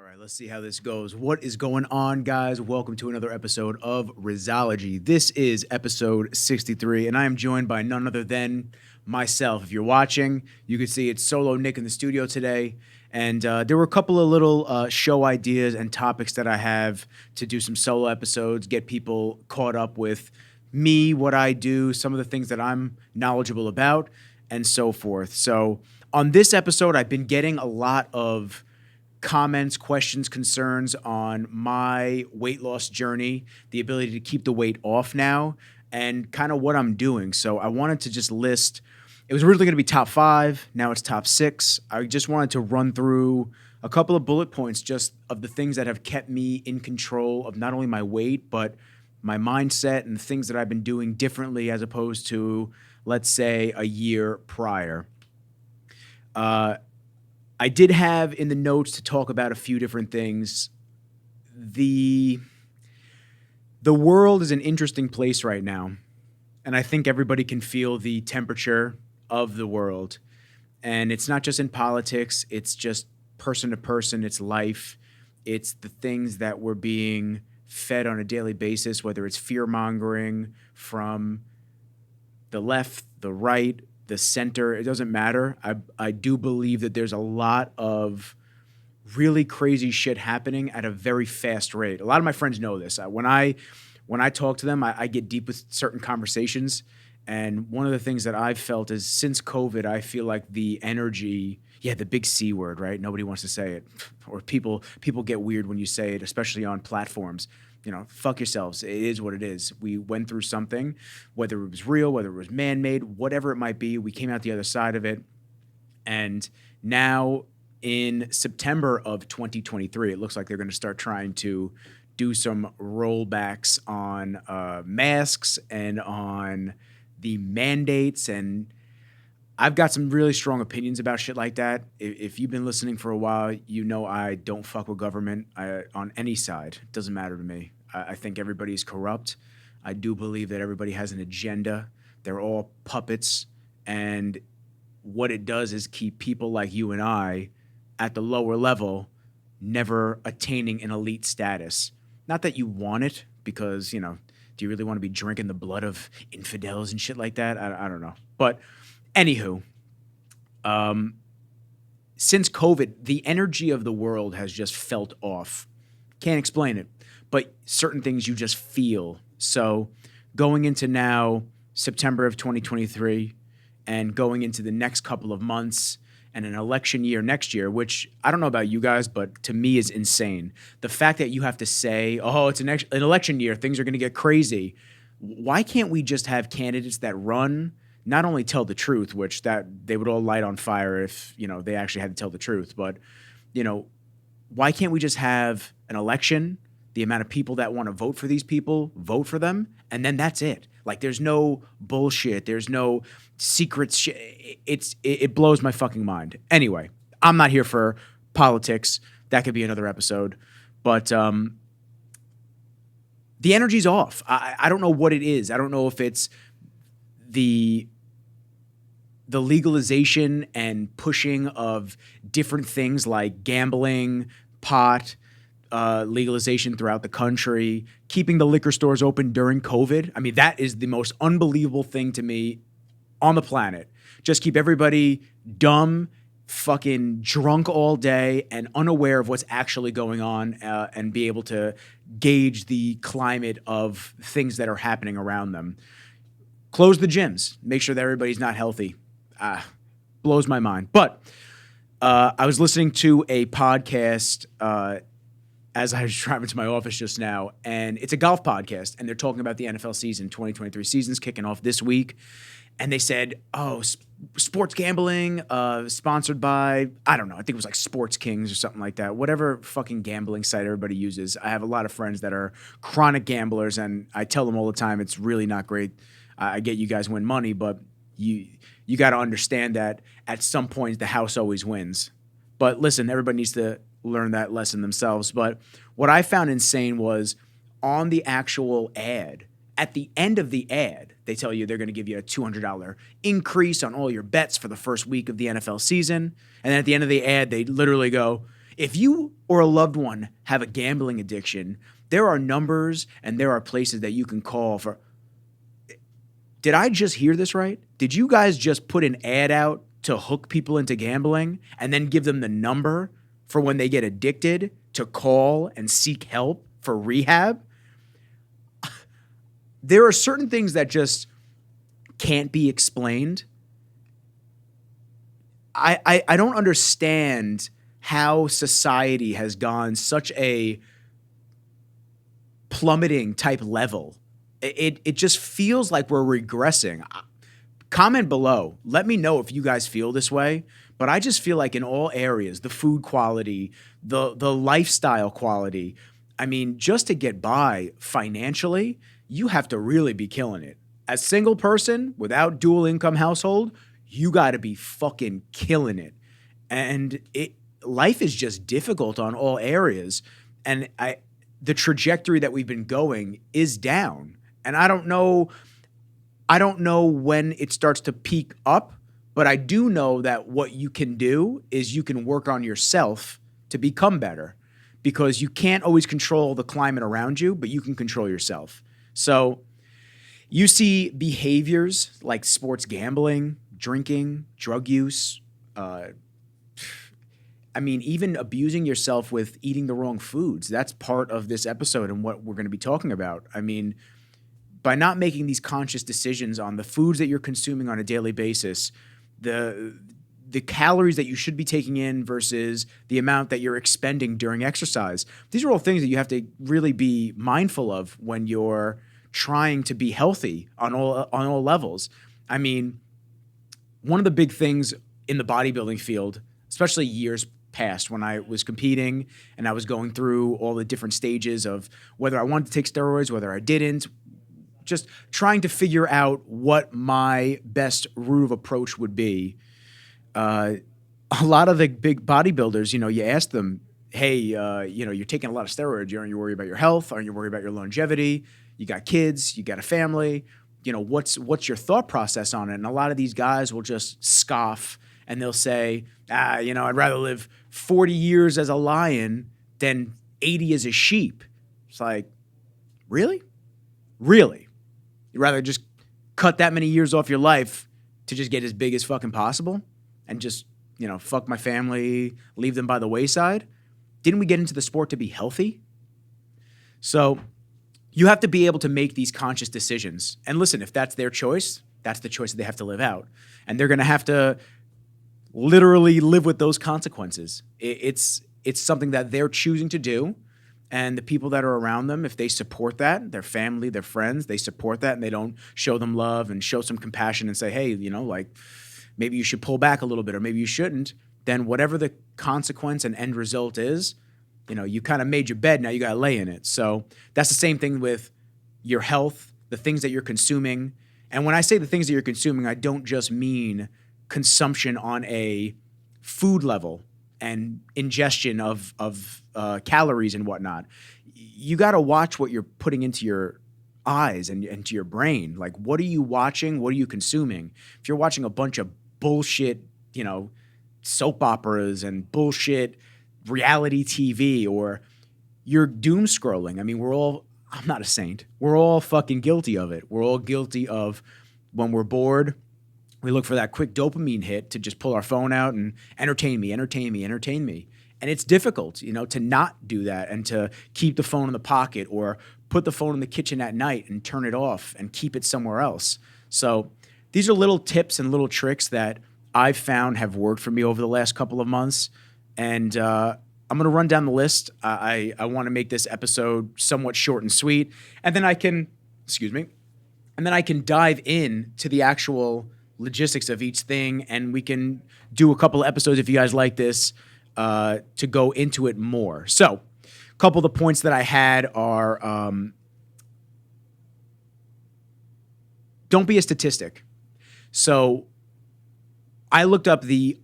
right, let's see how this goes. What is going on, guys? Welcome to another episode of Rizzology. This is episode 63, and I am joined by none other than myself. If you're watching, you can see it's solo Nick in the studio today. And there were a couple of little show ideas and topics that I have to do some solo episodes, get people caught up with me, what I do, some of the things that I'm knowledgeable about, and so forth. So on this episode, I've been getting a lot of comments, questions, concerns on my weight loss journey, the ability to keep the weight off now, and kind of what I'm doing. So I wanted to just list, it was originally going to be top 5, now it's top 6. I just wanted to run through a couple of bullet points just of the things that have kept me in control of not only my weight, but my mindset and the things that I've been doing differently as opposed to, let's say, a year prior. I did have in the notes to talk about a few different things. The world is an interesting place right now, and I think everybody can feel the temperature of the world. And it's not just in politics, it's just person to person, it's life. It's the things that we're being fed on a daily basis, whether it's fear-mongering from the left, the right, the center, it doesn't matter. I do believe that there's a lot of really crazy shit happening at a very fast rate. A lot of my friends know this. When I talk to them, I get deep with certain conversations. And one of the things that I've felt is since COVID, I feel like the energy, the big C word, right? Nobody wants to say it. Or people get weird when you say it, especially on platforms. You know, fuck yourselves. It is what it is. We went through something, whether it was real, whether it was man-made, whatever it might be. We came out the other side of it. And now in September of 2023, it looks like they're going to start trying to do some rollbacks on masks and on the mandates. And I've got some really strong opinions about shit like that. If you've been listening for a while, you know I don't fuck with government on any side. It doesn't matter to me. I think everybody's corrupt. I do believe that everybody has an agenda. They're all puppets. And what it does is keep people like you and I at the lower level never attaining an elite status. Not that you want it because, do you really want to be drinking the blood of infidels and shit like that? I don't know. But anywho, since COVID, the energy of the world has just felt off. Can't explain it, but certain things you just feel. So going into now, September of 2023, and going into the next couple of months and an election year next year, which I don't know about you guys, but to me is insane. The fact that you have to say, oh, it's an election year, things are going to get crazy. Why can't we just have candidates that run, not only tell the truth, which that they would all light on fire if, they actually had to tell the truth, but, why can't we just have an election, the amount of people that want to vote for these people, vote for them, and then that's it. Like, there's no bullshit. There's no secret shit. It blows my fucking mind. Anyway, I'm not here for politics. That could be another episode. But the energy's off. I don't know what it is. I don't know if it's the legalization and pushing of different things like gambling, pot, legalization throughout the country, keeping the liquor stores open during COVID. I mean, that is the most unbelievable thing to me on the planet. Just keep everybody dumb, fucking drunk all day and unaware of what's actually going on and be able to gauge the climate of things that are happening around them. Close the gyms. Make sure that everybody's not healthy. Blows my mind. But I was listening to a podcast as I was driving to my office just now, and it's a golf podcast, and they're talking about the NFL season, 2023 season's kicking off this week. And they said, sports gambling sponsored by, I don't know, I think it was like Sports Kings or something like that. Whatever fucking gambling site everybody uses. I have a lot of friends that are chronic gamblers, and I tell them all the time it's really not great. I get you guys win money, but you got to understand that at some point the house always wins. But listen, everybody needs to learn that lesson themselves. But what I found insane was on the actual ad, at the end of the ad, they tell you they're going to give you a $200 increase on all your bets for the first week of the NFL season. And then at the end of the ad, they literally go, If you or a loved one have a gambling addiction, there are numbers and there are places that you can call for. Did I just hear this right? Did you guys just put an ad out to hook people into gambling and then give them the number for when they get addicted to call and seek help for rehab? There are certain things that just can't be explained. I don't understand how society has gone such a plummeting type level. It just feels like we're regressing. Comment below. Let me know if you guys feel this way. But I just feel like in all areas, the food quality, the lifestyle quality, I mean, just to get by financially, you have to really be killing it. As single person without dual income household, you got to be fucking killing it. And life is just difficult on all areas. And the trajectory that we've been going is down. And I don't know when it starts to peak up, but I do know that what you can do is you can work on yourself to become better, because you can't always control the climate around you, but you can control yourself. So you see behaviors like sports gambling, drinking, drug use, even abusing yourself with eating the wrong foods. That's part of this episode and what we're going to be talking about. I mean, by not making these conscious decisions on the foods that you're consuming on a daily basis, the calories that you should be taking in versus the amount that you're expending during exercise, these are all things that you have to really be mindful of when you're trying to be healthy on all levels. I mean, one of the big things in the bodybuilding field, especially years past when I was competing and I was going through all the different stages of whether I wanted to take steroids, whether I didn't, just trying to figure out what my best route of approach would be. A lot of the big bodybuilders, you ask them, hey, you're taking a lot of steroids. Aren't you worried about your health? Aren't you worried about your longevity? You got kids, you got a family. What's your thought process on it? And a lot of these guys will just scoff and they'll say, I'd rather live 40 years as a lion than 80 as a sheep. It's like, really? Really? You'd rather just cut that many years off your life to just get as big as fucking possible and just, fuck my family, leave them by the wayside? Didn't we get into the sport to be healthy? So you have to be able to make these conscious decisions. And listen, if that's their choice, that's the choice that they have to live out. And they're going to have to literally live with those consequences. It's something that they're choosing to do. And the people that are around them, if they support that, their family, their friends, they support that and they don't show them love and show some compassion and say, hey, maybe you should pull back a little bit or maybe you shouldn't, then whatever the consequence and end result is, you kind of made your bed, now you got to lay in it. So that's the same thing with your health, the things that you're consuming. And when I say the things that you're consuming, I don't just mean consumption on a food level and ingestion of calories and whatnot. You got to watch what you're putting into your eyes and to your brain. Like, what are you watching? What are you consuming? If you're watching a bunch of bullshit, soap operas and bullshit reality TV, or you're doom scrolling. I mean, I'm not a saint. We're all fucking guilty of it. We're all guilty of when we're bored, we look for that quick dopamine hit to just pull our phone out and entertain me. And it's difficult, to not do that and to keep the phone in the pocket or put the phone in the kitchen at night and turn it off and keep it somewhere else. So these are little tips and little tricks that I've found have worked for me over the last couple of months. And I'm going to run down the list. I want to make this episode somewhat short and sweet. And then I can dive in to the actual logistics of each thing, and we can do a couple of episodes if you guys like this to go into it more. So a couple of the points that I had are don't be a statistic. So I looked up the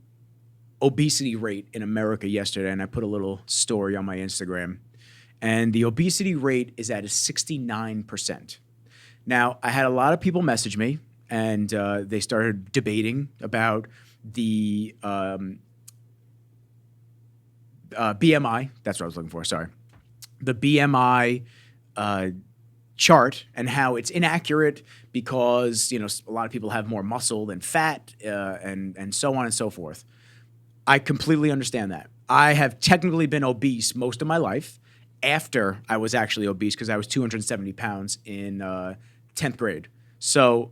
obesity rate in America yesterday, and I put a little story on my Instagram, and the obesity rate is at a 69%. Now, I had a lot of people message me, and they started debating about the BMI. That's what I was looking for. Sorry. The BMI chart and how it's inaccurate because, a lot of people have more muscle than fat and so on and so forth. I completely understand that. I have technically been obese most of my life after I was actually obese because I was 270 pounds in 10th grade. So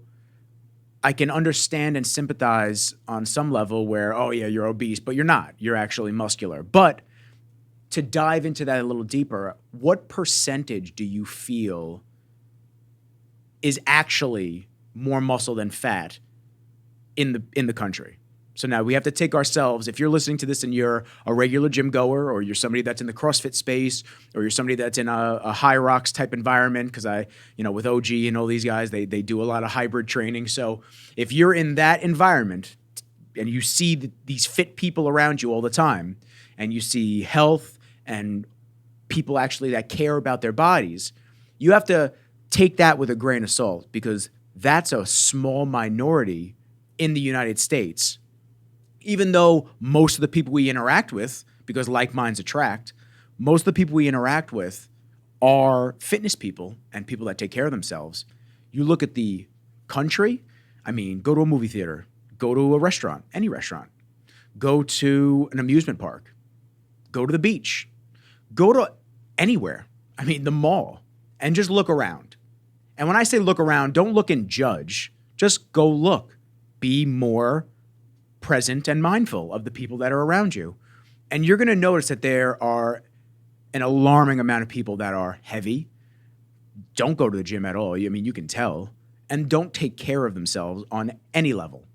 I can understand and sympathize on some level where, oh yeah, you're obese, but you're not. You're actually muscular. But to dive into that a little deeper, what percentage do you feel is actually more muscle than fat in the country? So now we have to take ourselves, if you're listening to this and you're a regular gym goer, or you're somebody that's in the CrossFit space, or you're somebody that's in a high rocks type environment, because with OG and all these guys, they do a lot of hybrid training. So if you're in that environment and you see these fit people around you all the time, and you see health and people actually that care about their bodies, you have to take that with a grain of salt, because that's a small minority in the United States. Even though most of the people we interact with, because like minds attract, most of the people we interact with are fitness people and people that take care of themselves. You look at the country, go to a movie theater, go to a restaurant, any restaurant, go to an amusement park, go to the beach, go to anywhere, the mall, and just look around. And when I say look around, don't look and judge. Just go look. Be more present and mindful of the people that are around you. And you're going to notice that there are an alarming amount of people that are heavy, don't go to the gym at all. You can tell, and don't take care of themselves on any level.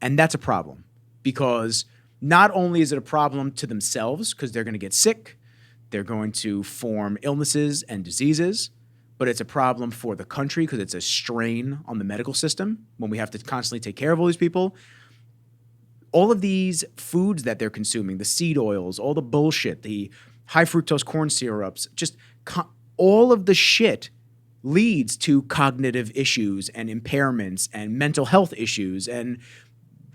And that's a problem, because not only is it a problem to themselves because they're going to get sick, they're going to form illnesses and diseases, but it's a problem for the country because it's a strain on the medical system when we have to constantly take care of all these people. All of these foods that they're consuming, the seed oils, all the bullshit, the high fructose corn syrups, just all of the shit leads to cognitive issues and impairments and mental health issues. And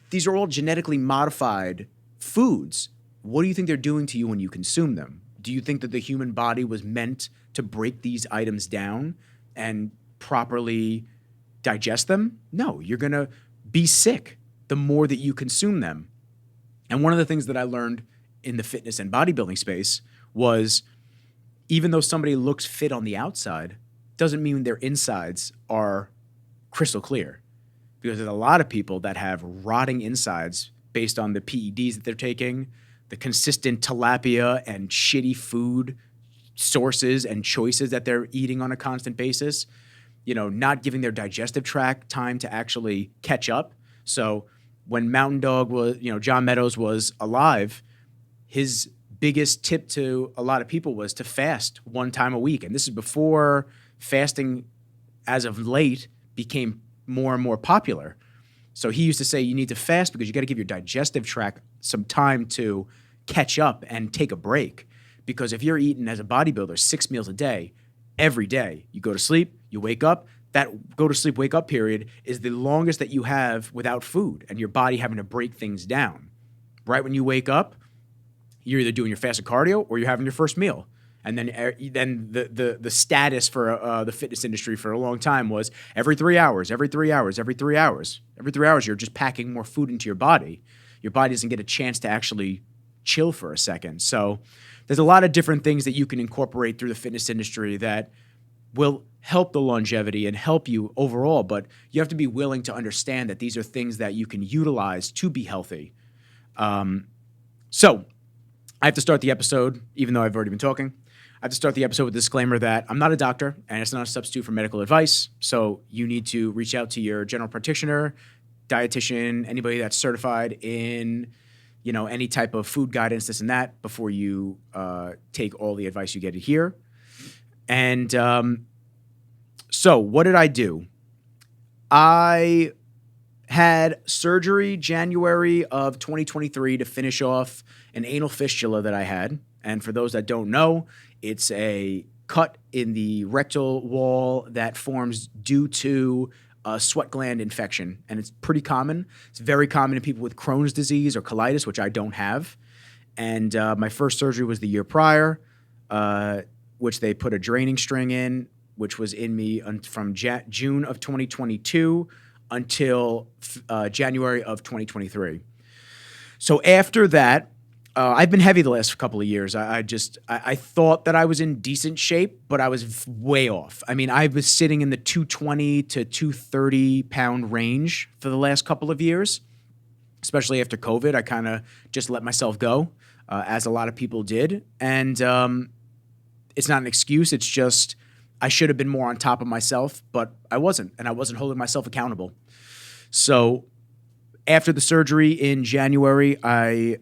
these are all genetically modified foods. What do you think they're doing to you when you consume them? Do you think that the human body was meant to break these items down and properly digest them? No, you're going to be sick the more that you consume them. And one of the things that I learned in the fitness and bodybuilding space was, even though somebody looks fit on the outside, doesn't mean their insides are crystal clear. Because there's a lot of people that have rotting insides based on the PEDs that they're taking, the consistent tilapia and shitty food sources and choices that they're eating on a constant basis, not giving their digestive tract time to actually catch up. So when Mountain Dog was, John Meadows was alive, his biggest tip to a lot of people was to fast one time a week. And this is before fasting, as of late, became more and more popular. So he used to say you need to fast because you got to give your digestive tract some time to catch up and take a break. Because if you're eating as a bodybuilder 6 meals a day, every day, you go to sleep, you wake up, that go to sleep, wake up period is the longest that you have without food and your body having to break things down. Right when you wake up, you're either doing your fasted cardio or you're having your first meal. And then the status for the fitness industry for a long time was every 3 hours, every 3 hours, every 3 hours. Every 3 hours, you're just packing more food into your body. Your body doesn't get a chance to actually chill for a second. So there's a lot of different things that you can incorporate through the fitness industry that will help the longevity and help you overall, but you have to be willing to understand that these are things that you can utilize to be healthy. So I have to start the episode, even though I've already been talking, I have to start the episode with a disclaimer that I'm not a doctor and it's not a substitute for medical advice. So you need to reach out to your general practitioner, dietitian, anybody that's certified in, any type of food guidance, this and that, before you take all the advice you get here. And so what did I do? I had surgery January of 2023 to finish off an anal fistula that I had. And for those that don't know, it's a cut in the rectal wall that forms due to a sweat gland infection. And it's pretty common. It's very common in people with Crohn's disease or colitis, which I don't have. And my first surgery was the year prior, which they put a draining string in, which was in me from June of 2022 until January of 2023. So after that, I've been heavy the last couple of years. I thought that I was in decent shape, but I was way off. I mean, I was sitting in the 220 to 230 pound range for the last couple of years, especially after COVID. I kind of just let myself go, as a lot of people did. And it's not an excuse. It's just I should have been more on top of myself, but I wasn't, and I wasn't holding myself accountable. So after the surgery in January, I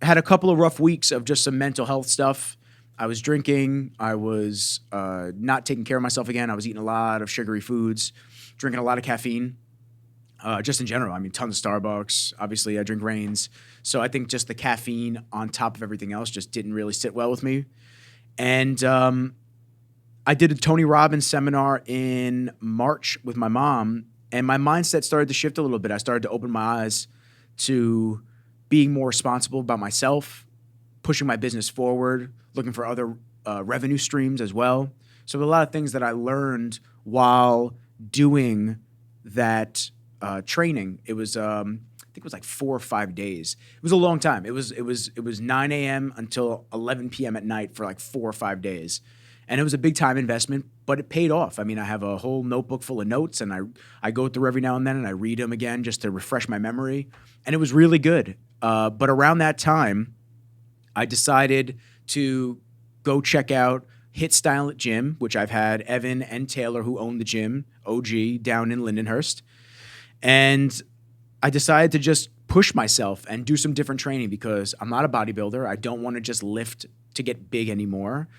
had a couple of rough weeks of just some mental health stuff. I was drinking. I was not taking care of myself again. I was eating a lot of sugary foods, drinking a lot of caffeine, just in general. I mean, tons of Starbucks. Obviously, I drink Reigns. So I think just the caffeine on top of everything else just didn't really sit well with me. And I did a Tony Robbins seminar in March with my mom, and my mindset started to shift a little bit. I started to open my eyes to being more responsible about myself, pushing my business forward, looking for other revenue streams as well. So there were a lot of things that I learned while doing that training. It was, I think it was like 4 or 5 days. It was a long time. It was 9 a.m. until 11 p.m. at night for like 4 or 5 days. And it was a big time investment, but it paid off. I mean, I have a whole notebook full of notes, and I go through every now and then, and I read them again just to refresh my memory. And it was really good. But around that time, I decided to go check out Hit Style at Gym, which I've had Evan and Taylor, who own the gym, OG, down in Lindenhurst. And I decided to just push myself and do some different training because I'm not a bodybuilder. I don't want to just lift to get big anymore.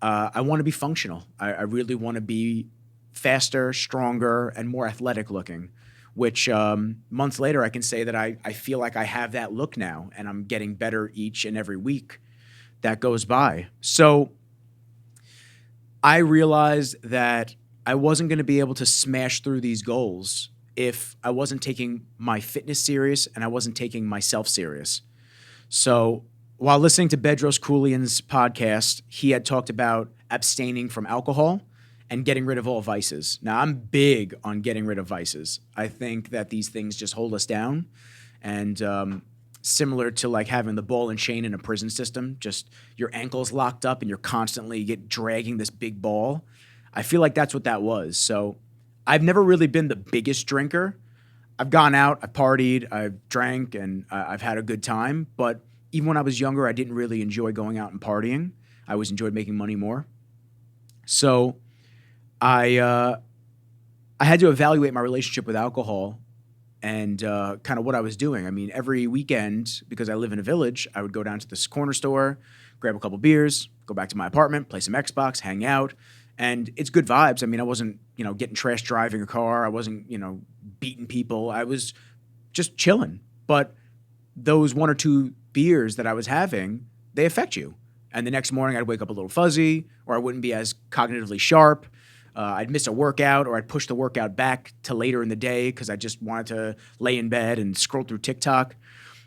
I want to be functional. I really want to be faster, stronger, and more athletic looking, which months later I can say that I feel like I have that look now, and I'm getting better each and every week that goes by. So I realized that I wasn't going to be able to smash through these goals if I wasn't taking my fitness serious and I wasn't taking myself serious. So while listening to Bedros Keuilian's podcast, he had talked about abstaining from alcohol and getting rid of all vices. Now, I'm big on getting rid of vices. I think that these things just hold us down. And similar to like having the ball and chain in a prison system, just your ankles locked up and you're constantly dragging this big ball. I feel like that's what that was. So I've never really been the biggest drinker. I've gone out, I've partied, I've drank, and I've had a good time. But even when I was younger, I didn't really enjoy going out and partying. I always enjoyed making money more. So I had to evaluate my relationship with alcohol and kind of what I was doing. I mean, every weekend, because I live in a village, I would go down to this corner store, grab a couple beers, go back to my apartment, play some Xbox, hang out. And it's good vibes. I mean, I wasn't, getting trash driving a car. I wasn't, beating people. I was just chilling. But those 1 or 2 beers that I was having, they affect you. And the next morning I'd wake up a little fuzzy, or I wouldn't be as cognitively sharp. I'd miss a workout, or I'd push the workout back to later in the day because I just wanted to lay in bed and scroll through TikTok.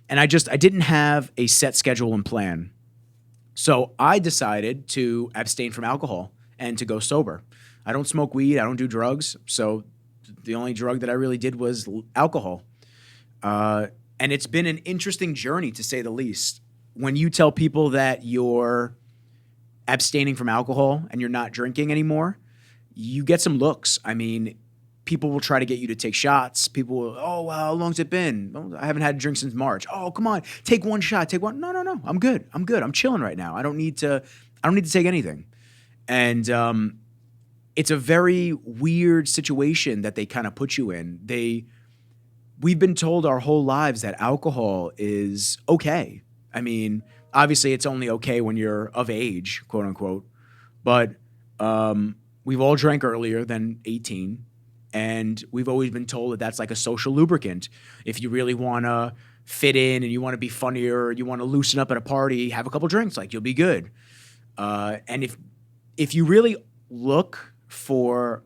And I didn't have a set schedule and plan. So I decided to abstain from alcohol and to go sober. I don't smoke weed. I don't do drugs. So the only drug that I really did was alcohol. And it's been an interesting journey, to say the least. When you tell people that you're abstaining from alcohol and you're not drinking anymore, you get some looks. I mean, people will try to get you to take shots. People will, oh, well, how long's it been? Oh, I haven't had a drink since March. Oh, come on, take one shot, take one. No, I'm good. I'm chilling right now. I don't need to take anything. And it's a very weird situation that they kind of put you in. We've been told our whole lives that alcohol is okay. I mean, obviously it's only okay when you're of age, quote unquote. But we've all drank earlier than 18. And we've always been told that that's like a social lubricant. If you really want to fit in and you want to be funnier, or you want to loosen up at a party, have a couple drinks, like you'll be good. And if you really look for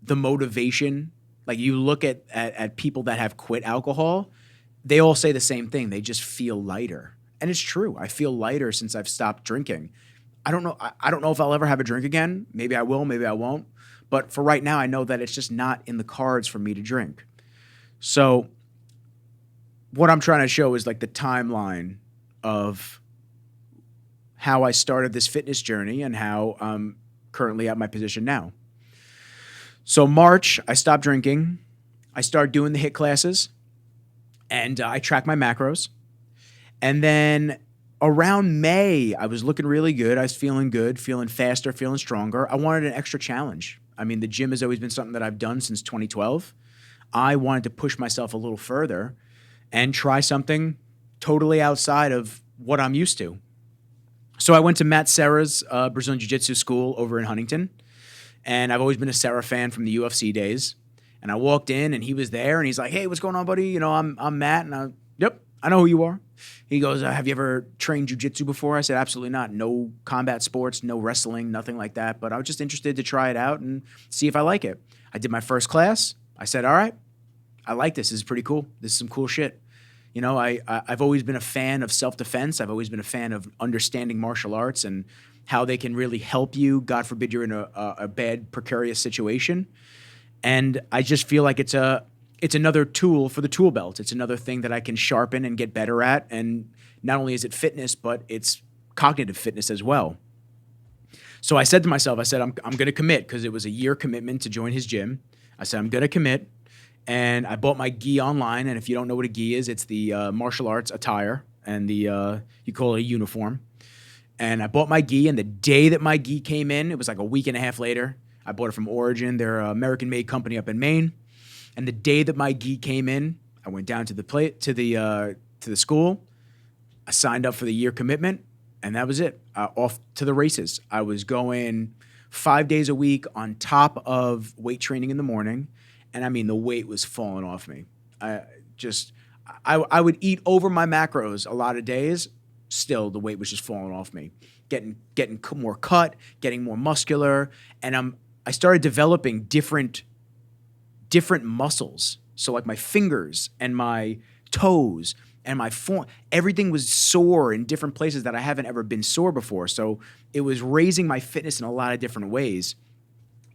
the motivation, like you look at people that have quit alcohol, they all say the same thing. They just feel lighter. And it's true. I feel lighter since I've stopped drinking. I don't know. I don't know if I'll ever have a drink again. Maybe I will, maybe I won't. But for right now, I know that it's just not in the cards for me to drink. So what I'm trying to show is like the timeline of how I started this fitness journey and how I'm currently at my position now. So March, I stopped drinking. I started doing the HIIT classes, and I tracked my macros. And then around May, I was looking really good. I was feeling good, feeling faster, feeling stronger. I wanted an extra challenge. I mean, the gym has always been something that I've done since 2012. I wanted to push myself a little further and try something totally outside of what I'm used to. So I went to Matt Serra's Brazilian Jiu-Jitsu school over in Huntington, and I've always been a Serra fan from the UFC days. And I walked in, and he was there, and he's like, "Hey, what's going on, buddy? You know, I'm Matt." And "Yep, I know who you are." He goes, "Have you ever trained jiu-jitsu before?" I said, "Absolutely not. No combat sports, no wrestling, nothing like that. But I was just interested to try it out and see if I like it." I did my first class. I said, "All right, I like this. This is pretty cool. This is some cool shit." You know, I've always been a fan of self-defense. I've always been a fan of understanding martial arts and how they can really help you. God forbid you're in a bad, precarious situation. And I just feel like it's another tool for the tool belt. It's another thing that I can sharpen and get better at. And not only is it fitness, but it's cognitive fitness as well. So I said to myself, I'm going to commit, because it was a year commitment to join his gym. I said, I'm going to commit. And I bought my gi online. And if you don't know what a gi is, it's the martial arts attire, and you call it a uniform. And I bought my gi, and the day that my gi came in, it was like a week and a half later. I bought it from Origin. They're an American-made company up in Maine. And the day that my gi came in, I went down to the school. I signed up for the year commitment, and that was it. Off to the races. I was going 5 days a week on top of weight training in the morning. And I mean, the weight was falling off me. I would eat over my macros a lot of days. Still, the weight was just falling off me. Getting more cut, getting more muscular, and I started developing different muscles. So like my fingers and my toes and my form, everything was sore in different places that I haven't ever been sore before. So it was raising my fitness in a lot of different ways.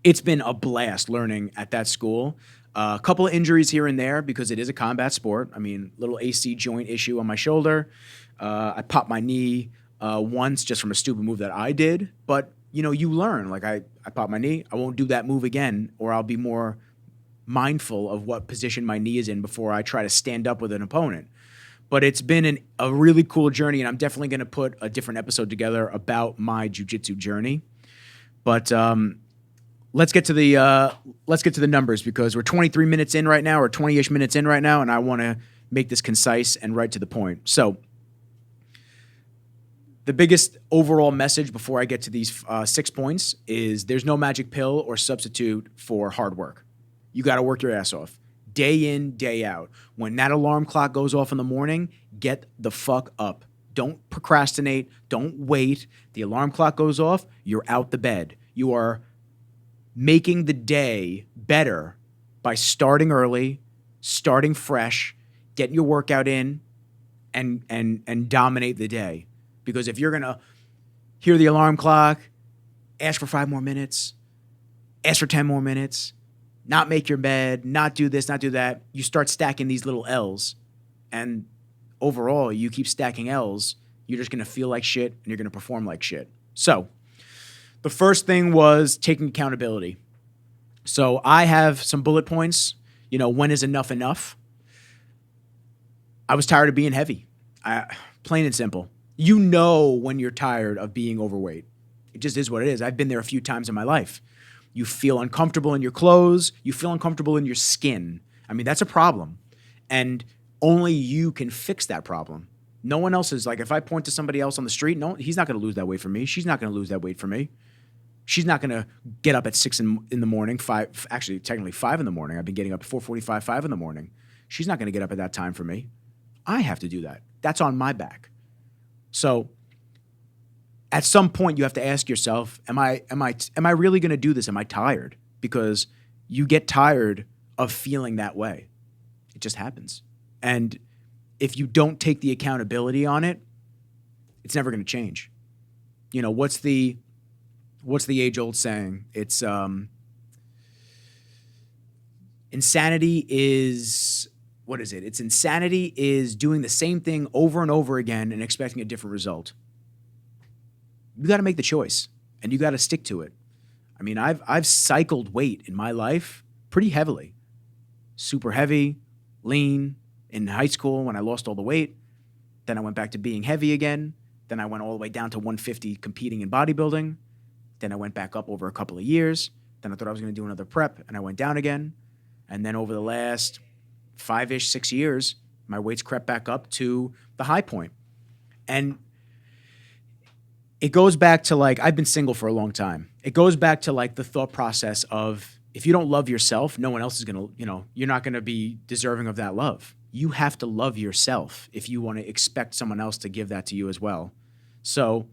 It's been a blast learning at that school. A couple of injuries here and there because it is a combat sport. I mean, little AC joint issue on my shoulder. I popped my knee once just from a stupid move that I did. But, you know, you learn. Like I popped my knee. I won't do that move again, or I'll be more mindful of what position my knee is in before I try to stand up with an opponent. But it's been a really cool journey, and I'm definitely going to put a different episode together about my jiu-jitsu journey. But let's get to the numbers, because we're 23 minutes in right now, or 20-ish minutes in right now, and I want to make this concise and right to the point. So the biggest overall message before I get to these 6 points is there's no magic pill or substitute for hard work. You got to work your ass off. Day in, day out. When that alarm clock goes off in the morning, get the fuck up. Don't procrastinate. Don't wait. The alarm clock goes off, you're out the bed. You are making the day better by starting early, starting fresh, getting your workout in, and dominate the day. Because if you're going to hear the alarm clock, ask for 5 more minutes, ask for 10 more minutes, not make your bed, not do this, not do that, you start stacking these little L's. And overall, you keep stacking L's, you're just going to feel like shit and you're going to perform like shit. So the first thing was taking accountability. So I have some bullet points. You know, when is enough enough? I was tired of being heavy. Plain and simple. You know when you're tired of being overweight. It just is what it is. I've been there a few times in my life. You feel uncomfortable in your clothes. You feel uncomfortable in your skin. I mean, that's a problem. And only you can fix that problem. No one else is. Like, if I point to somebody else on the street, no, he's not going to lose that weight for me. She's not going to lose that weight for me. She's not going to get up at 6 in the morning, technically 5 in the morning. I've been getting up at 4:45, 5 in the morning. She's not going to get up at that time for me. I have to do that. That's on my back. So at some point you have to ask yourself, am I really going to do this? Am I tired? Because you get tired of feeling that way. It just happens. And if you don't take the accountability on it, it's never going to change. You know, what's the age-old saying? It's insanity is, what is it? It's insanity is doing the same thing over and over again and expecting a different result. You got to make the choice, and you got to stick to it. I mean, I've cycled weight in my life pretty heavily. Super heavy, lean in high school when I lost all the weight. Then I went back to being heavy again. Then I went all the way down to 150 competing in bodybuilding. Then I went back up over a couple of years. Then I thought I was going to do another prep, and I went down again. And then over the last 5-ish, 6 years, my weight's crept back up to the high point. And it goes back to, like, I've been single for a long time. It goes back to, like, the thought process of, if you don't love yourself, no one else is going to, you know, you're not going to be deserving of that love. You have to love yourself if you want to expect someone else to give that to you as well. So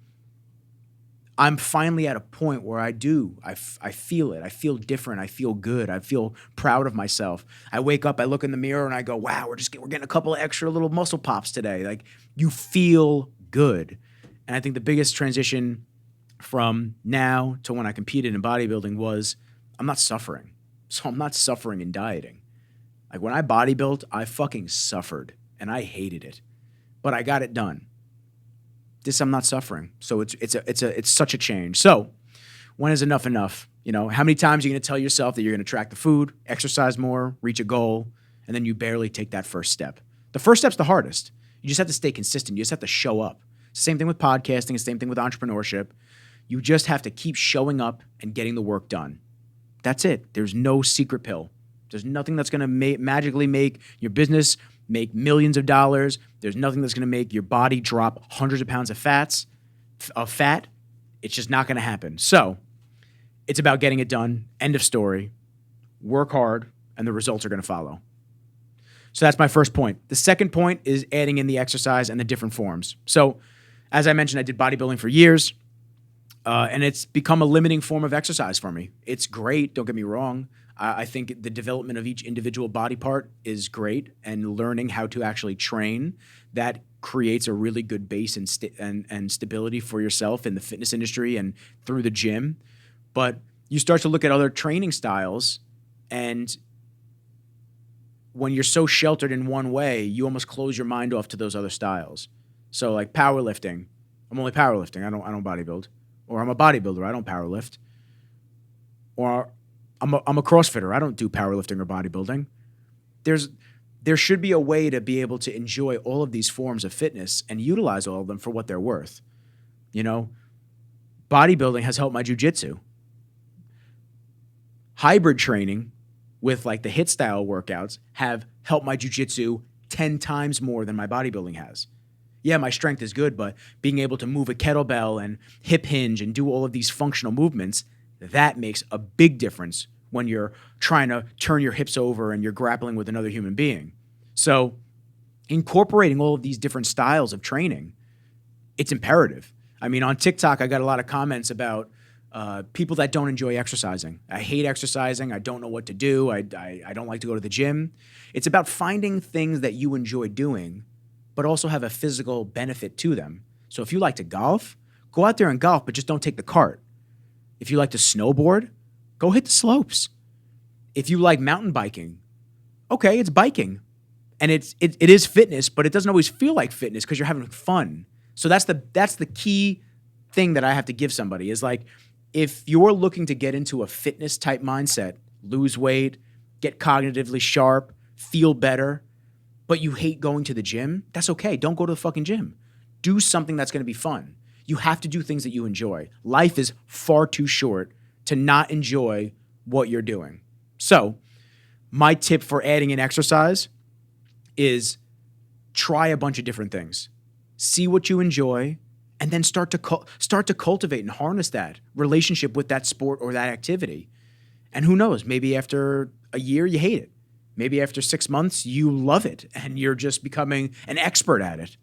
I'm finally at a point where I feel it. I feel different. I feel good. I feel proud of myself. I wake up, I look in the mirror, and I go, wow, we're getting a couple of extra little muscle pops today. Like, you feel good. And I think the biggest transition from now to when I competed in bodybuilding was I'm not suffering. So I'm not suffering in dieting. Like, when I bodybuilt, I fucking suffered, and I hated it. But I got it done. This, I'm not suffering. So it's such a change. So when is enough enough? You know, how many times are you going to tell yourself that you're going to track the food, exercise more, reach a goal, and then you barely take that first step? The first step's the hardest. You just have to stay consistent. You just have to show up. Same thing with podcasting, the same thing with entrepreneurship. You just have to keep showing up and getting the work done. That's it. There's no secret pill. There's nothing that's going to magically make your business make millions of dollars. There's nothing that's going to make your body drop hundreds of pounds of fat. It's just not going to happen. So it's about getting it done. End of story. Work hard, and the results are going to follow. So that's my first point. The second point is adding in the exercise and the different forms. So as I mentioned, I did bodybuilding for years, and it's become a limiting form of exercise for me. It's great, don't get me wrong. I think the development of each individual body part is great, and learning how to actually train, that creates a really good base and stability for yourself in the fitness industry and through the gym. But you start to look at other training styles, and when you're so sheltered in one way, you almost close your mind off to those other styles. So like powerlifting, I'm only powerlifting. I don't bodybuild. Or I'm a bodybuilder. I don't powerlift. Or I'm a CrossFitter. I don't do powerlifting or bodybuilding. There should be a way to be able to enjoy all of these forms of fitness and utilize all of them for what they're worth. You know, bodybuilding has helped my jiu-jitsu. Hybrid training with like the HIIT style workouts have helped my jiu-jitsu 10 times more than my bodybuilding has. Yeah, my strength is good, but being able to move a kettlebell and hip hinge and do all of these functional movements, that makes a big difference when you're trying to turn your hips over and you're grappling with another human being. So incorporating all of these different styles of training, it's imperative. I mean, on TikTok, I got a lot of comments about people that don't enjoy exercising. I hate exercising. I don't know what to do. I don't like to go to the gym. It's about finding things that you enjoy doing, but also have a physical benefit to them. So if you like to golf, go out there and golf, but just don't take the cart. If you like to snowboard, go hit the slopes. If you like mountain biking, okay, it's biking. And it is fitness, but it doesn't always feel like fitness because you're having fun. So that's the key thing that I have to give somebody is like, if you're looking to get into a fitness type mindset, lose weight, get cognitively sharp, feel better, but you hate going to the gym, that's okay. Don't go to the fucking gym. Do something that's going to be fun. You have to do things that you enjoy. Life is far too short to not enjoy what you're doing. So my tip for adding in exercise is try a bunch of different things. See what you enjoy, and then start to cultivate and harness that relationship with that sport or that activity. And who knows, maybe after a year you hate it. Maybe after 6 months you love it and you're just becoming an expert at it.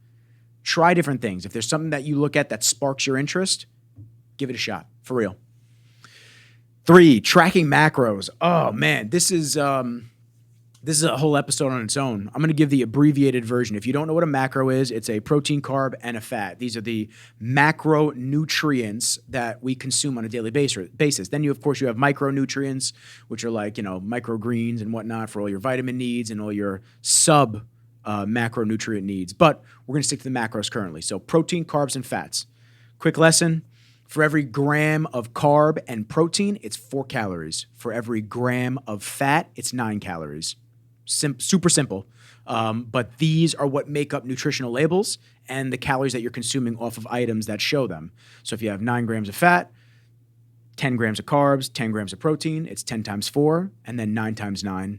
Try different things. If there's something that you look at that sparks your interest, give it a shot, for real. 3, tracking macros. Oh man, this is This is a whole episode on its own. I'm going to give the abbreviated version. If you don't know what a macro is, it's a protein, carb, and a fat. These are the macronutrients that we consume on a daily basis. Then of course, you have micronutrients, which are like, microgreens and whatnot for all your vitamin needs and all your macronutrient needs. But we're going to stick to the macros currently. So protein, carbs, and fats. Quick lesson. For every gram of carb and protein, it's 4 calories. For every gram of fat, it's 9 calories. Super simple. But these are what make up nutritional labels and the calories that you're consuming off of items that show them. So if you have 9 grams of fat, 10 grams of carbs, 10 grams of protein, it's 10 times 4, and then 9 times 9.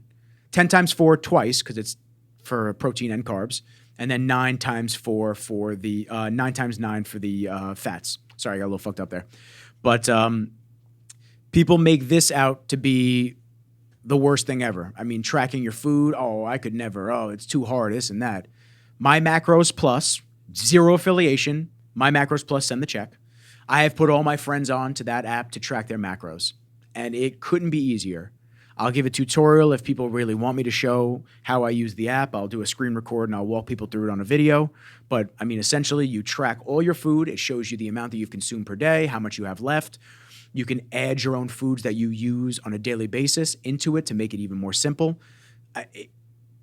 10 times 4 twice, because it's for protein and carbs, and then 9 times 4 for the 9 times 9 for the fats. Sorry, I got a little fucked up there. But people make this out to be the worst thing ever. I mean, tracking your food, I could never. It's too hard, this and that. My Macros Plus, zero affiliation. My Macros Plus, send the check. I have put all my friends on to that app to track their macros, and it couldn't be easier. I'll give a tutorial if people really want me to show how I use the app. I'll do a screen record and I'll walk people through it on a video. But I mean, essentially, you track all your food. It shows you the amount that you've consumed per day, how much you have left. You can add your own foods that you use on a daily basis into it to make it even more simple.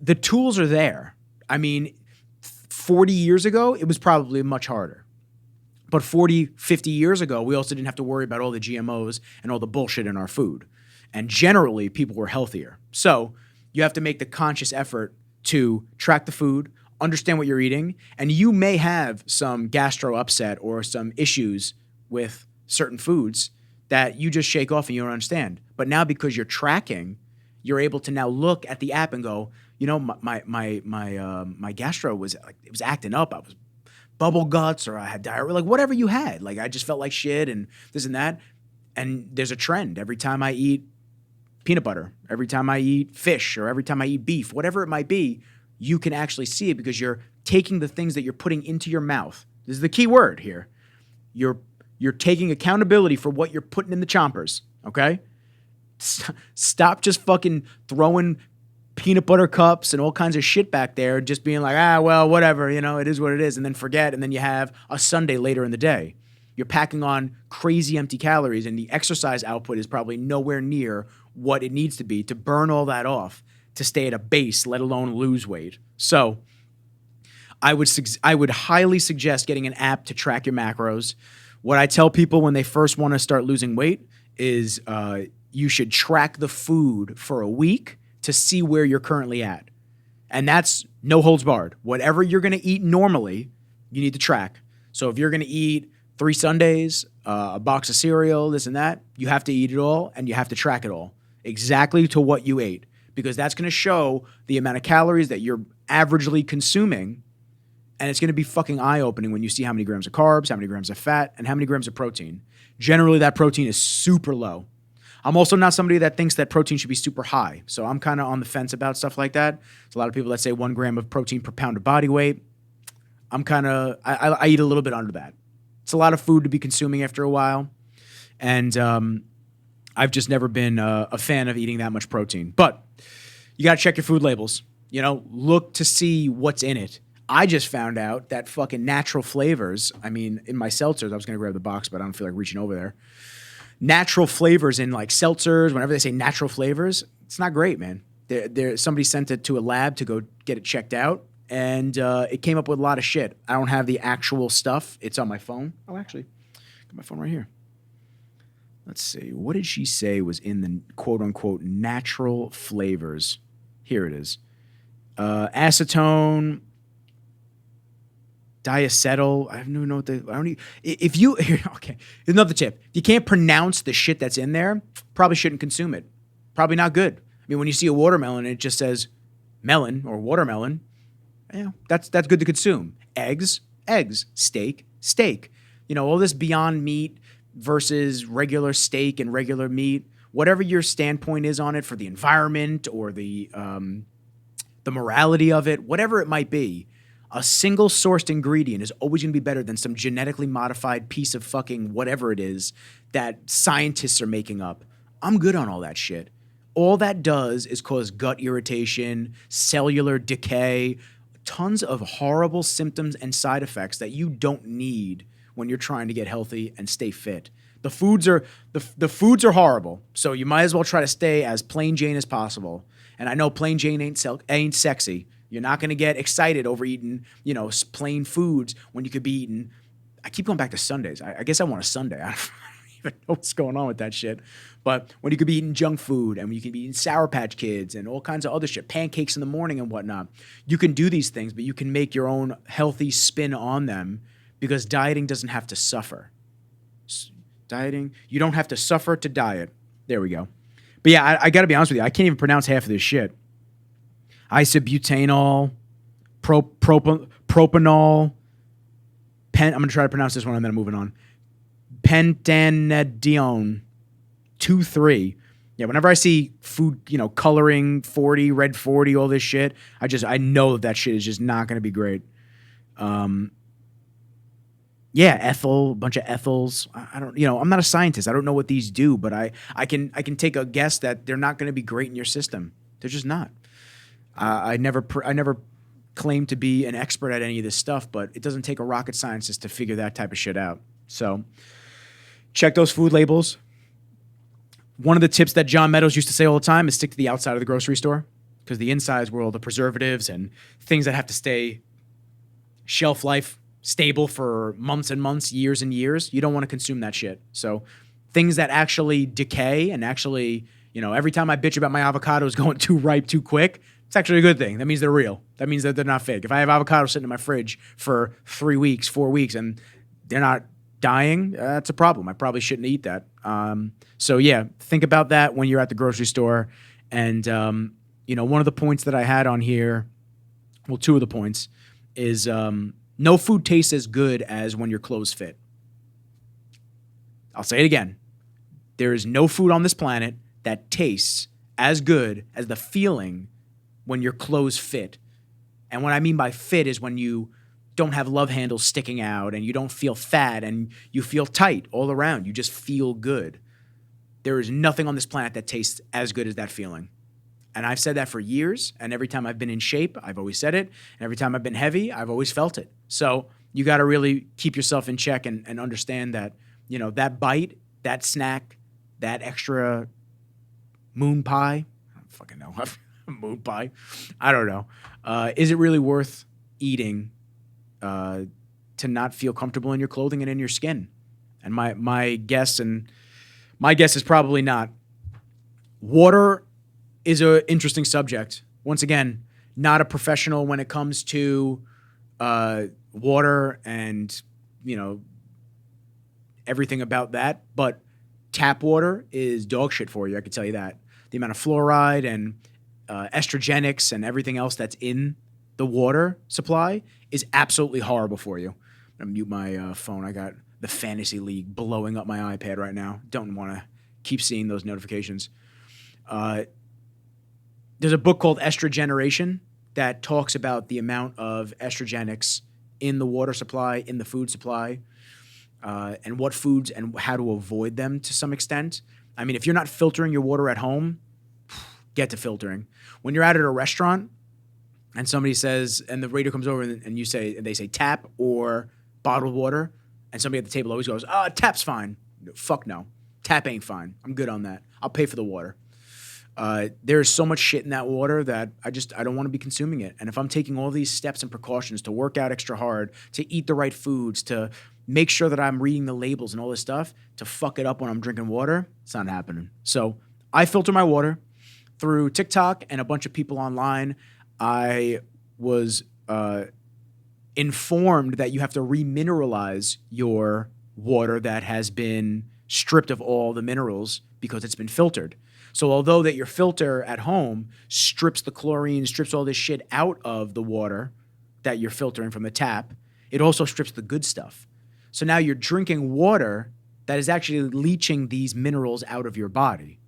The tools are there. I mean, 40 years ago, it was probably much harder. But 40, 50 years ago, we also didn't have to worry about all the GMOs and all the bullshit in our food. And generally, people were healthier. So you have to make the conscious effort to track the food, understand what you're eating, and you may have some gastro upset or some issues with certain foods that you just shake off and you don't understand. But now because you're tracking, you're able to now look at the app and go, my gastro was like, it was acting up. I was bubble guts or I had diarrhea, like whatever you had. Like I just felt like shit and this and that. And there's a trend. Every time I eat peanut butter, every time I eat fish, or every time I eat beef, whatever it might be, you can actually see it because you're taking the things that you're putting into your mouth. This is the key word here. You're taking accountability for what you're putting in the chompers, okay? Stop just fucking throwing peanut butter cups and all kinds of shit back there, just being like, well, whatever, it is what it is, and then forget, and then you have a Sunday later in the day. You're packing on crazy empty calories, and the exercise output is probably nowhere near what it needs to be to burn all that off to stay at a base, let alone lose weight. So I would highly suggest getting an app to track your macros. What I tell people when they first want to start losing weight is you should track the food for a week to see where you're currently at. And that's no holds barred. Whatever you're going to eat normally, you need to track. So if you're going to eat 3 Sundays, a box of cereal, this and that, you have to eat it all and you have to track it all exactly to what you ate, because that's going to show the amount of calories that you're averagely consuming, and it's going to be fucking eye-opening when you see how many grams of carbs, how many grams of fat, and how many grams of protein. Generally, that protein is super low. I'm also not somebody that thinks that protein should be super high, so I'm kind of on the fence about stuff like that. There's a lot of people that say 1 gram of protein per pound of body weight. I eat a little bit under that. It's a lot of food to be consuming after a while, and I've just never been a fan of eating that much protein. But you got to check your food labels. Look to see what's in it. I just found out that fucking natural flavors, I mean, in my seltzers, I was going to grab the box, but I don't feel like reaching over there. Natural flavors in like seltzers, whenever they say natural flavors, it's not great, man. Somebody sent it to a lab to go get it checked out, and it came up with a lot of shit. I don't have the actual stuff. It's on my phone. Oh, actually, got my phone right here. Let's see. What did she say was in the quote-unquote natural flavors? Here it is. Acetone, diacetyl. I don't even know what if you, okay, here's another tip. If you can't pronounce the shit that's in there, probably shouldn't consume it. Probably not good. I mean, when you see a watermelon and it just says melon or watermelon, that's good to consume. Eggs, steak. All this Beyond Meat versus regular steak and regular meat, whatever your standpoint is on it for the environment or the morality of it, whatever it might be, a single sourced ingredient is always going to be better than some genetically modified piece of fucking whatever it is that scientists are making up. I'm good on all that shit. All that does is cause gut irritation, cellular decay, tons of horrible symptoms and side effects that you don't need when you're trying to get healthy and stay fit. The foods are horrible, so you might as well try to stay as plain Jane as possible. And I know plain Jane ain't sexy. You're not going to get excited over eating, plain foods when you could be eating. I keep going back to Sundays. I guess I want a Sunday. I don't even know what's going on with that shit. But when you could be eating junk food and when you can be eating Sour Patch Kids and all kinds of other shit, pancakes in the morning and whatnot, you can do these things, but you can make your own healthy spin on them because dieting doesn't have to suffer. You don't have to suffer to diet. There we go. But yeah, I got to be honest with you. I can't even pronounce half of this shit. Isobutanol, propanol, I'm going to try to pronounce this one and then I'm moving on. Pentanedione 2,3. Yeah, whenever I see food, coloring 40, red 40, all this shit, I know that shit is just not going to be great. Yeah, ethyl, a bunch of ethyls. I don't, I'm not a scientist. I don't know what these do, but I can take a guess that they're not going to be great in your system. They're just not. I never claim to be an expert at any of this stuff, but it doesn't take a rocket scientist to figure that type of shit out. So check those food labels. One of the tips that John Meadows used to say all the time is stick to the outside of the grocery store because the inside is where all the preservatives and things that have to stay shelf life stable for months and months, years and years. You don't want to consume that shit. So things that actually decay and actually, every time I bitch about my avocados going too ripe too quick, it's actually a good thing. That means they're real. That means that they're not fake. If I have avocados sitting in my fridge for 3 weeks, 4 weeks, and they're not dying, that's a problem. I probably shouldn't eat that. So yeah, think about that when you're at the grocery store. And, one of the points that I had on here, well, two of the points is no food tastes as good as when your clothes fit. I'll say it again. There is no food on this planet that tastes as good as the feeling when your clothes fit. And what I mean by fit is when you don't have love handles sticking out and you don't feel fat and you feel tight all around. You just feel good. There is nothing on this planet that tastes as good as that feeling. And I've said that for years, and every time I've been in shape, I've always said it, and every time I've been heavy, I've always felt it. So you got to really keep yourself in check and understand that, that bite, that snack, that extra moon pie, I don't fucking know, moon pie, I don't know. Is it really worth eating to not feel comfortable in your clothing and in your skin? And my guess is probably not. Water is an interesting subject. Once again, not a professional when it comes to water and, everything about that. But tap water is dog shit for you, I can tell you that. The amount of fluoride and estrogenics and everything else that's in the water supply is absolutely horrible for you. I'm going to mute my phone. I got the fantasy league blowing up my iPad right now. Don't want to keep seeing those notifications. There's a book called Estrogeneration that talks about the amount of estrogenics in the water supply, in the food supply, and what foods and how to avoid them to some extent. I mean, if you're not filtering your water at home, get to filtering. When you're out at a restaurant and somebody says, and the waiter comes over and they say tap or bottled water, and somebody at the table always goes, tap's fine. Fuck no. Tap ain't fine. I'm good on that. I'll pay for the water. There's so much shit in that water that I don't want to be consuming it. And if I'm taking all these steps and precautions to work out extra hard, to eat the right foods, to make sure that I'm reading the labels and all this stuff, to fuck it up when I'm drinking water, it's not happening. So I filter my water through TikTok and a bunch of people online. I was informed that you have to remineralize your water that has been stripped of all the minerals because it's been filtered. So although that your filter at home strips the chlorine, strips all this shit out of the water that you're filtering from the tap, it also strips the good stuff. So now you're drinking water that is actually leaching these minerals out of your body.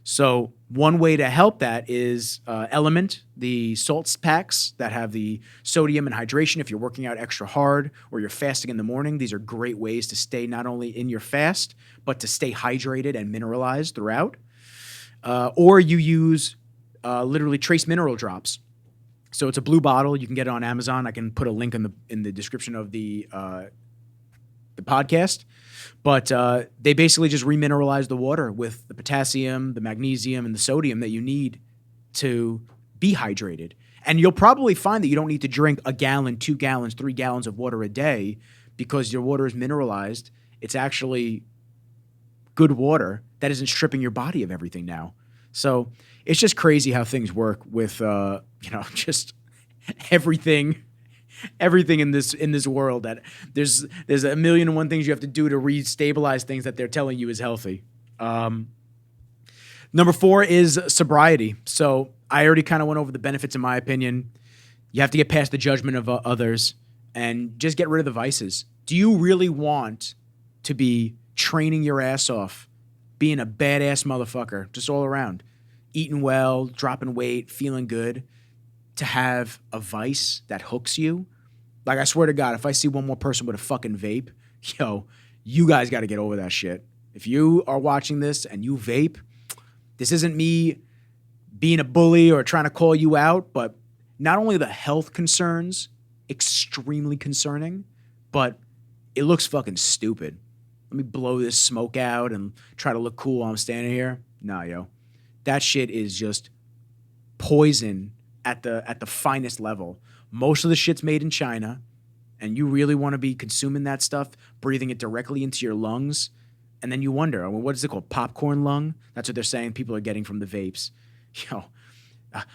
So one way to help that is Element, the salt packs that have the sodium and hydration if you're working out extra hard or you're fasting in the morning. These are great ways to stay not only in your fast, but to stay hydrated and mineralized throughout. Or you use literally trace mineral drops. So it's a blue bottle. You can get it on Amazon. I can put a link in the description of the podcast. But they basically just remineralize the water with the potassium, the magnesium, and the sodium that you need to be hydrated. And you'll probably find that you don't need to drink a gallon, 2 gallons, 3 gallons of water a day because your water is mineralized. It's actually good water that isn't stripping your body of everything now. So it's just crazy how things work with, just everything in this world. That there's a million and one things you have to do to restabilize things that they're telling you is healthy. Number 4 is sobriety. So I already kind of went over the benefits in my opinion. You have to get past the judgment of others and just get rid of the vices. Do you really want to be training your ass off, being a badass motherfucker, just all around, eating well, dropping weight, feeling good, to have a vice that hooks you? Like, I swear to God, if I see one more person with a fucking vape, you guys got to get over that shit. If you are watching this and you vape, this isn't me being a bully or trying to call you out, but not only the health concerns, extremely concerning, but it looks fucking stupid. Let me blow this smoke out and try to look cool while I'm standing here. Nah, yo. That shit is just poison at the finest level. Most of the shit's made in China, and you really want to be consuming that stuff, breathing it directly into your lungs, and then you wonder, what is it called? Popcorn lung? That's what they're saying people are getting from the vapes.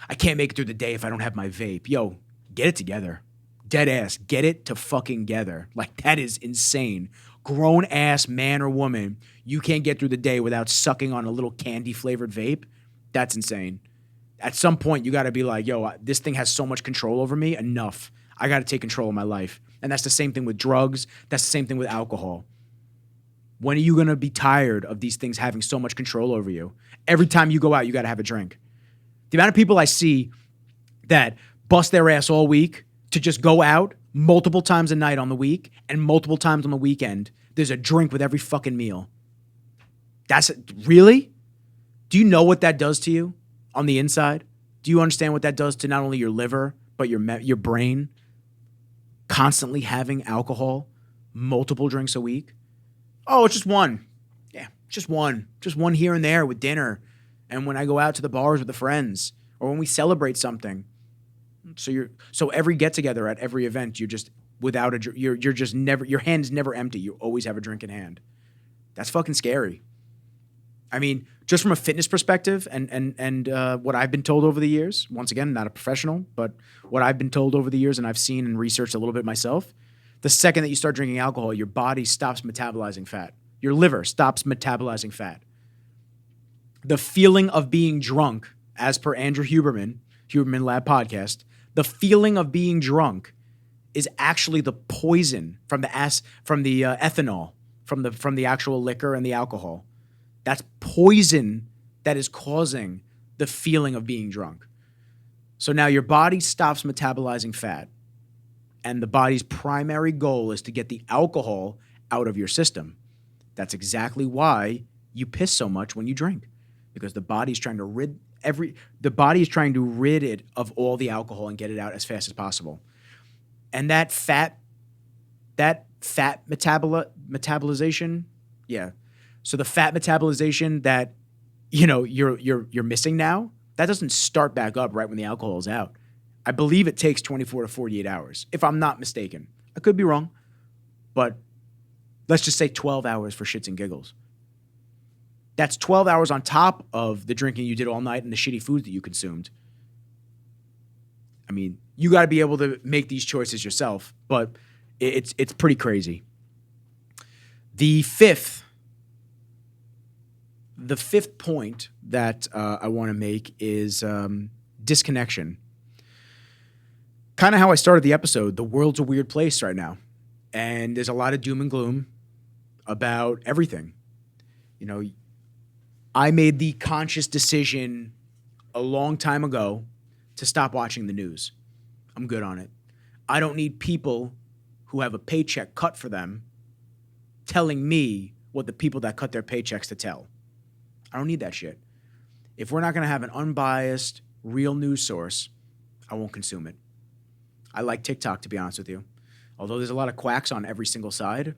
I can't make it through the day if I don't have my vape. Yo, get it together. Dead ass. Get it to fucking together. Like, that is insane. Grown ass man or woman, you can't get through the day without sucking on a little candy flavored vape. That's insane. At some point, you got to be like, yo, this thing has so much control over me. Enough. I got to take control of my life. And that's the same thing with drugs. That's the same thing with alcohol. When are you going to be tired of these things having so much control over you? Every time you go out, you got to have a drink. The amount of people I see that bust their ass all week to just go out multiple times a night on the week and multiple times on the weekend, there's a drink with every fucking meal. Really? Do you know what that does to you on the inside? Do you understand what that does to not only your liver, but your brain? Constantly having alcohol, multiple drinks a week. Oh, it's just one. Yeah, just one. Just one here and there with dinner. And when I go out to the bars with the friends, or when we celebrate something. So every get together at every event, you're just you're just never, your hand's never empty. You always have a drink in hand. That's fucking scary. I mean, just from a fitness perspective and what I've been told over the years, once again, not a professional, but what I've been told over the years and I've seen and researched a little bit myself, the second that you start drinking alcohol, your body stops metabolizing fat. Your liver stops metabolizing fat. The feeling of being drunk, as per Andrew Huberman Lab podcast, the feeling of being drunk is actually the poison from the ethanol, from the actual liquor and the alcohol. That's poison that is causing the feeling of being drunk. So now your body stops metabolizing fat, and the body's primary goal is to get the alcohol out of your system. That's exactly why you piss so much when you drink, because the body's trying to rid it of all the alcohol and get it out as fast as possible. And that fat metabolization, yeah. So the fat metabolization that you're missing now, that doesn't start back up right when the alcohol is out. I believe it takes 24 to 48 hours, if I'm not mistaken. I could be wrong, but let's just say 12 hours for shits and giggles. That's 12 hours on top of the drinking you did all night and the shitty foods that you consumed. I mean, you got to be able to make these choices yourself, but it's pretty crazy. The fifth point that I want to make is disconnection. Kind of how I started the episode. The world's a weird place right now, and there's a lot of doom and gloom about everything. I made the conscious decision a long time ago to stop watching the news. I'm good on it. I don't need people who have a paycheck cut for them telling me what the people that cut their paychecks to tell. I don't need that shit. If we're not going to have an unbiased, real news source, I won't consume it. I like TikTok, to be honest with you. Although there's a lot of quacks on every single side,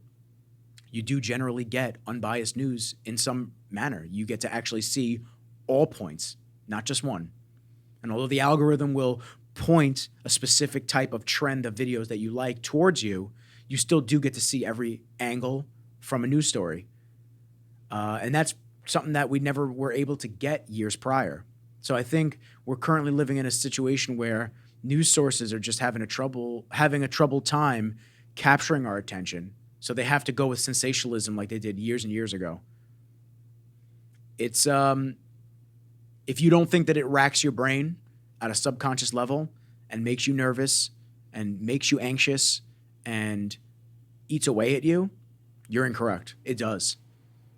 you do generally get unbiased news in some manner. You get to actually see all points, not just one. And although the algorithm will point a specific type of trend of videos that you like towards you, you still do get to see every angle from a news story. And that's something that we never were able to get years prior. So I think we're currently living in a situation where news sources are just having a troubled time capturing our attention. So they have to go with sensationalism like they did years and years ago. It's if you don't think that it racks your brain at a subconscious level and makes you nervous and makes you anxious and eats away at you, you're incorrect. It does.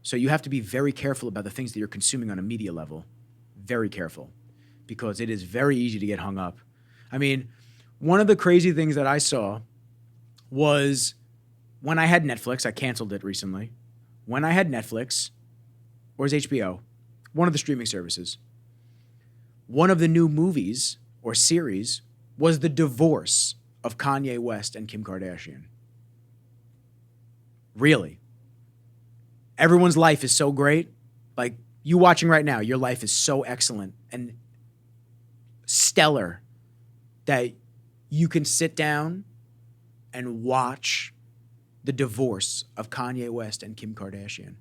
So you have to be very careful about the things that you're consuming on a media level. Very careful, because it is very easy to get hung up. I mean, one of the crazy things that I saw was when I had Netflix. I canceled it recently. When I had Netflix, or is HBO, one of the streaming services, one of the new movies or series was the divorce of Kanye West and Kim Kardashian. Really. Everyone's life is so great. Like you watching right now, your life is so excellent and stellar that you can sit down and watch the divorce of Kanye West and Kim Kardashian.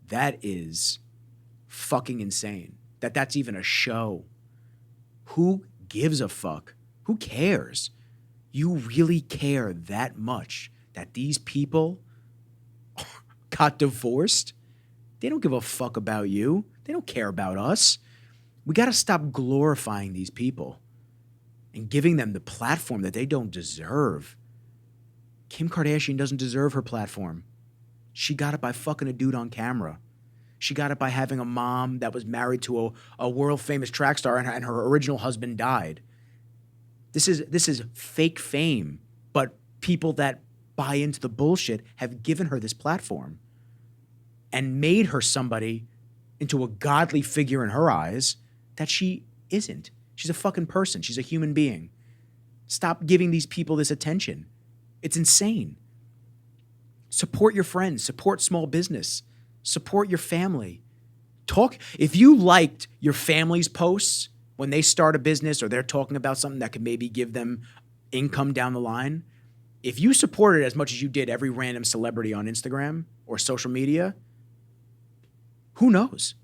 That is fucking insane. That's even a show. Who gives a fuck? Who cares? You really care that much that these people got divorced? They don't give a fuck about you. They don't care about us. We got to stop glorifying these people and giving them the platform that they don't deserve. Kim Kardashian doesn't deserve her platform. She got it by fucking a dude on camera. She got it by having a mom that was married to a world-famous track star and her original husband died. This is fake fame, but people that buy into the bullshit have given her this platform and made her somebody into a godly figure in her eyes that she isn't. She's a fucking person. She's a human being. Stop giving these people this attention. It's insane. Support your friends. Support small business. Support your family. Talk. If you liked your family's posts when they start a business or they're talking about something that could maybe give them income down the line, if you supported as much as you did every random celebrity on Instagram or social media, who knows?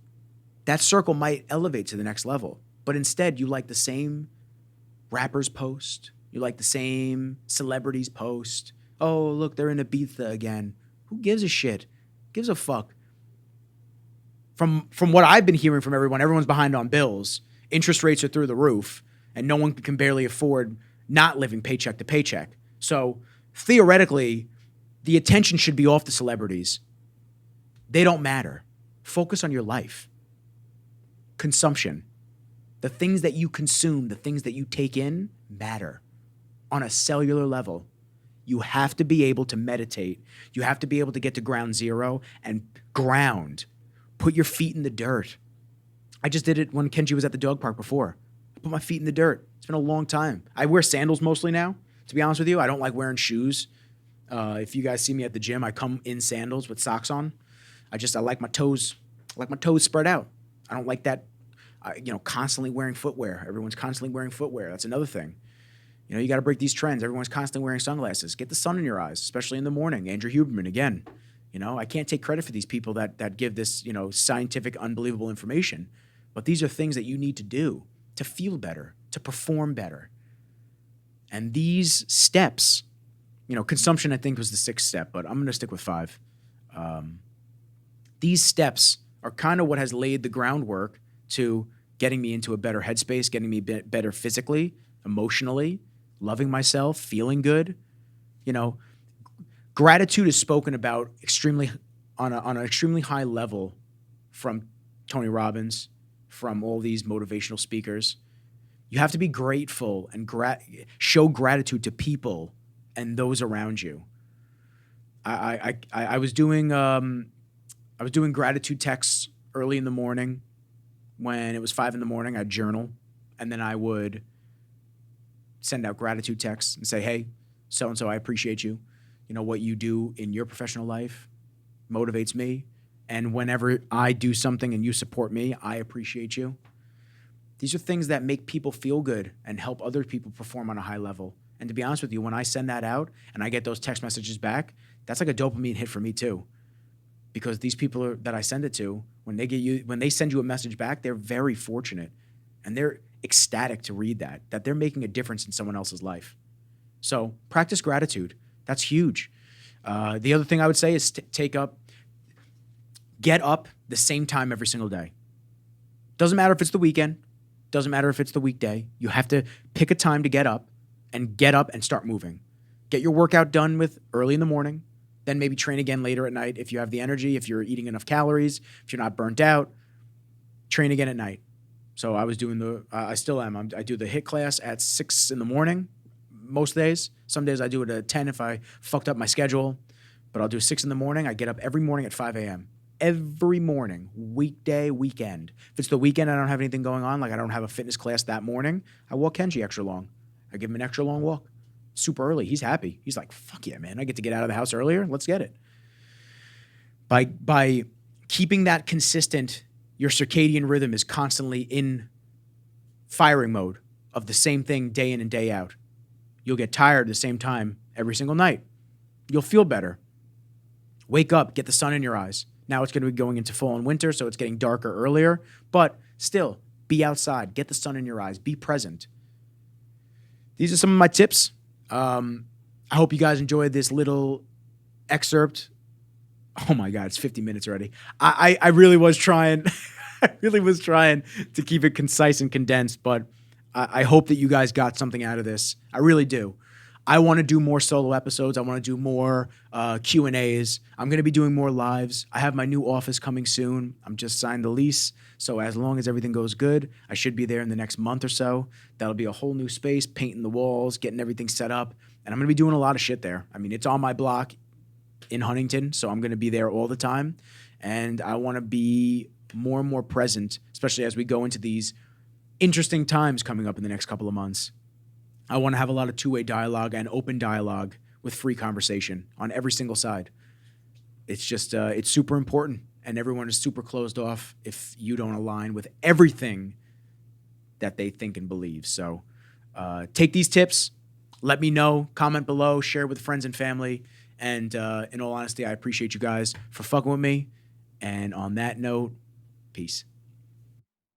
That circle might elevate to the next level. But instead, you like the same rappers post. You like the same celebrities post. Oh, look, they're in Ibiza again. Who gives a shit? Gives a fuck? From what I've been hearing from everyone's behind on bills. Interest rates are through the roof, and no one can barely afford not living paycheck to paycheck. So theoretically, the attention should be off the celebrities. They don't matter. Focus on your life. Consumption. The things that you consume, the things that you take in matter on a cellular level. You have to be able to meditate. You have to be able to get to ground zero and ground. Put your feet in the dirt. I just did it when Kenji was at the dog park before. I put my feet in the dirt. It's been a long time. I wear sandals mostly now, to be honest with you. I don't like wearing shoes. If you guys see me at the gym, I come in sandals with socks on. I like my toes spread out. I don't like that, constantly wearing footwear. Everyone's constantly wearing footwear. That's another thing. You got to break these trends. Everyone's constantly wearing sunglasses. Get the sun in your eyes, especially in the morning. Andrew Huberman, again. I can't take credit for these people that give this, scientific, unbelievable information. But these are things that you need to do to feel better, to perform better. And these steps, consumption, I think, was the 6th step, but I'm going to stick with 5. These steps are kind of what has laid the groundwork to getting me into a better headspace, getting me better physically, emotionally, loving myself, feeling good. Gratitude is spoken about on an extremely high level from Tony Robbins, from all these motivational speakers. You have to be grateful and show gratitude to people and those around you. I was doing gratitude texts early in the morning. when it was 5 in the morning, I'd journal, and then I would send out gratitude texts and say, hey, so-and-so, I appreciate you. You know, what you do in your professional life motivates me. And whenever I do something and you support me, I appreciate you. These are things that make people feel good and help other people perform on a high level. And to be honest with you, when I send that out and I get those text messages back, that's like a dopamine hit for me too. Because these people that I send it to, when they send you a message back, they're very fortunate and they're ecstatic to read that they're making a difference in someone else's life. So practice gratitude. That's huge. The other thing I would say is get up the same time every single day. Doesn't matter if it's the weekend. Doesn't matter if it's the weekday. You have to pick a time to get up and start moving. Get your workout done with early in the morning, then maybe train again later at night if you have the energy, if you're eating enough calories, if you're not burnt out, train again at night. So I was doing I still am. I do the HIIT class at 6 in the morning most days. Some days I do it at 10 if I fucked up my schedule, but I'll do 6 in the morning. I get up every morning at 5 a.m. Every morning, weekday, weekend. If it's the weekend, I don't have anything going on, like I don't have a fitness class that morning, I walk Kenji extra long. I give him an extra long walk. Super early. He's happy. He's like, fuck yeah, man. I get to get out of the house earlier. Let's get it. By keeping that consistent, your circadian rhythm is constantly in firing mode of the same thing day in and day out. You'll get tired at the same time every single night. You'll feel better. Wake up, get the sun in your eyes. Now it's going to be going into fall and winter, so it's getting darker earlier. But still, be outside. Get the sun in your eyes. Be present. These are some of my tips. I hope you guys enjoyed this little excerpt. Oh my God, it's 50 minutes already. I really was trying. I really was trying to keep it concise and condensed, but I hope that you guys got something out of this. I really do. I want to do more solo episodes. I want to do more Q&As. I'm going to be doing more lives. I have my new office coming soon. I'm just signed the lease. So as long as everything goes good, I should be there in the next month or so. That'll be a whole new space, painting the walls, getting everything set up. And I'm going to be doing a lot of shit there. I mean, it's on my block in Huntington, so I'm going to be there all the time. And I want to be more and more present, especially as we go into these interesting times coming up in the next couple of months. I want to have a lot of two-way dialogue and open dialogue with free conversation on every single side. It's just, it's super important, and everyone is super closed off if you don't align with everything that they think and believe. So take these tips, let me know, comment below, share with friends and family, and in all honesty, I appreciate you guys for fucking with me. And on that note, peace.